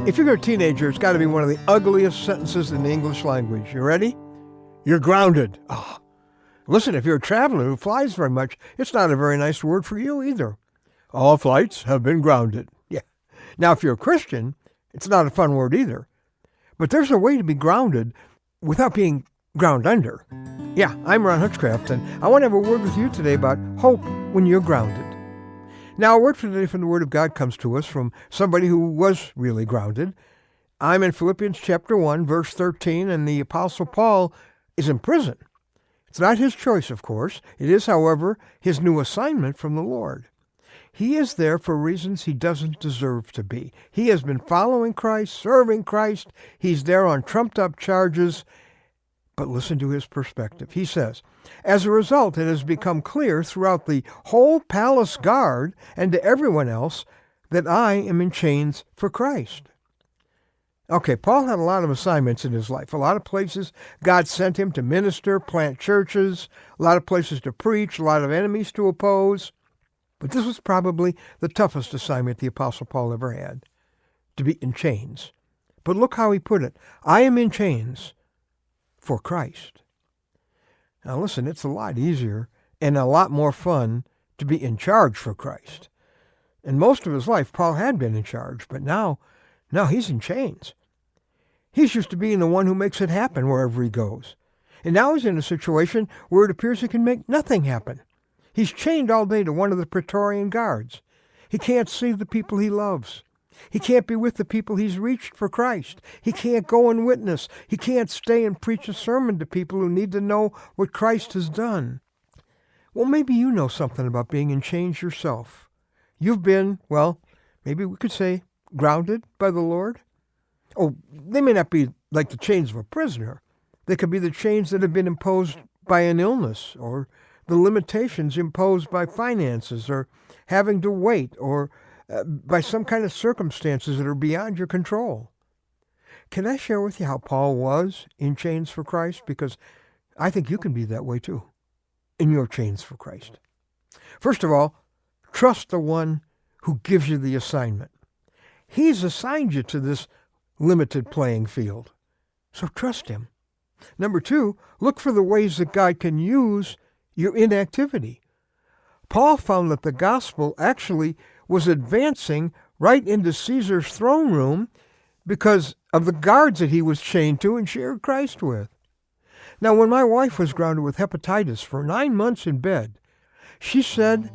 If you're a teenager, it's got to be one of the ugliest sentences in the English language. You ready? You're grounded. Oh. Listen, if you're a traveler who flies very much, it's not a very nice word for you either. All flights have been grounded. Yeah. Now, if you're a Christian, it's not a fun word either. But there's a way to be grounded without being ground under. Yeah, I'm Ron Hutchcraft, and I want to have a word with you today about hope when you're grounded. Now, a word for today from the Word of God comes to us from somebody who was really grounded. I'm in Philippians chapter 1, verse 13, and the Apostle Paul is in prison. It's not his choice, of course. It is, however, his new assignment from the Lord. He is there for reasons he doesn't deserve to be. He has been following Christ, serving Christ. He's there on trumped-up charges. But listen to his perspective. He says, as a result, it has become clear throughout the whole palace guard and to everyone else that I am in chains for Christ. Okay, Paul had a lot of assignments in his life, a lot of places God sent him to minister, plant churches, a lot of places to preach, a lot of enemies to oppose. But this was probably the toughest assignment the Apostle Paul ever had, to be in chains. But look how he put it. I am in chains for Christ. Now listen, it's a lot easier and a lot more fun to be in charge for Christ. And most of his life, Paul had been in charge, but now he's in chains. He's used to being the one who makes it happen wherever he goes. And now he's in a situation where it appears he can make nothing happen. He's chained all day to one of the Praetorian guards. He can't see the people he loves. He can't be with the people he's reached for Christ. He can't go and witness. He can't stay and preach a sermon to people who need to know what Christ has done. Well, maybe you know something about being in chains yourself. You've been, well, maybe we could say, grounded by the Lord. Oh, they may not be like the chains of a prisoner. They could be the chains that have been imposed by an illness, or the limitations imposed by finances, or having to wait, or by some kind of circumstances that are beyond your control. Can I share with you how Paul was in chains for Christ? Because I think you can be that way too, in your chains for Christ. First of all, trust the one who gives you the assignment. He's assigned you to this limited playing field, so trust him. Number two, look for the ways that God can use your inactivity. Paul found that the gospel actually was advancing right into Caesar's throne room because of the guards that he was chained to and shared Christ with. Now, when my wife was grounded with hepatitis for 9 months in bed, she said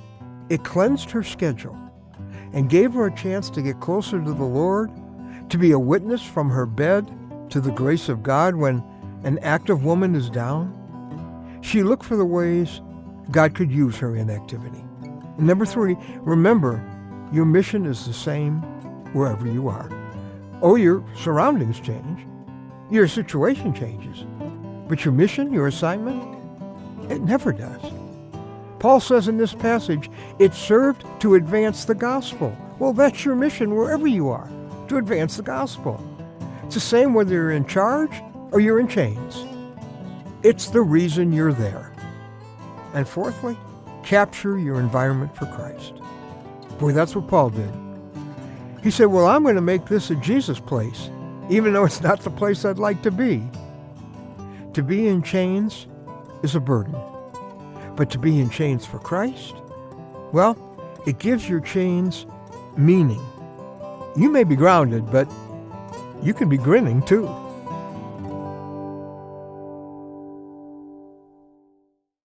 it cleansed her schedule and gave her a chance to get closer to the Lord, to be a witness from her bed to the grace of God when an active woman is down. She looked for the ways God could use her inactivity. And number three, remember, your mission is the same wherever you are. Oh, your surroundings change. Your situation changes. But your mission, your assignment, it never does. Paul says in this passage, it served to advance the gospel. Well, that's your mission wherever you are, to advance the gospel. It's the same whether you're in charge or you're in chains. It's the reason you're there. And fourthly, capture your environment for Christ. Boy, that's what Paul did. He said, well, I'm going to make this a Jesus place, even though it's not the place I'd like to be. To be in chains is a burden. But to be in chains for Christ, well, it gives your chains meaning. You may be grounded, but you can be grinning too.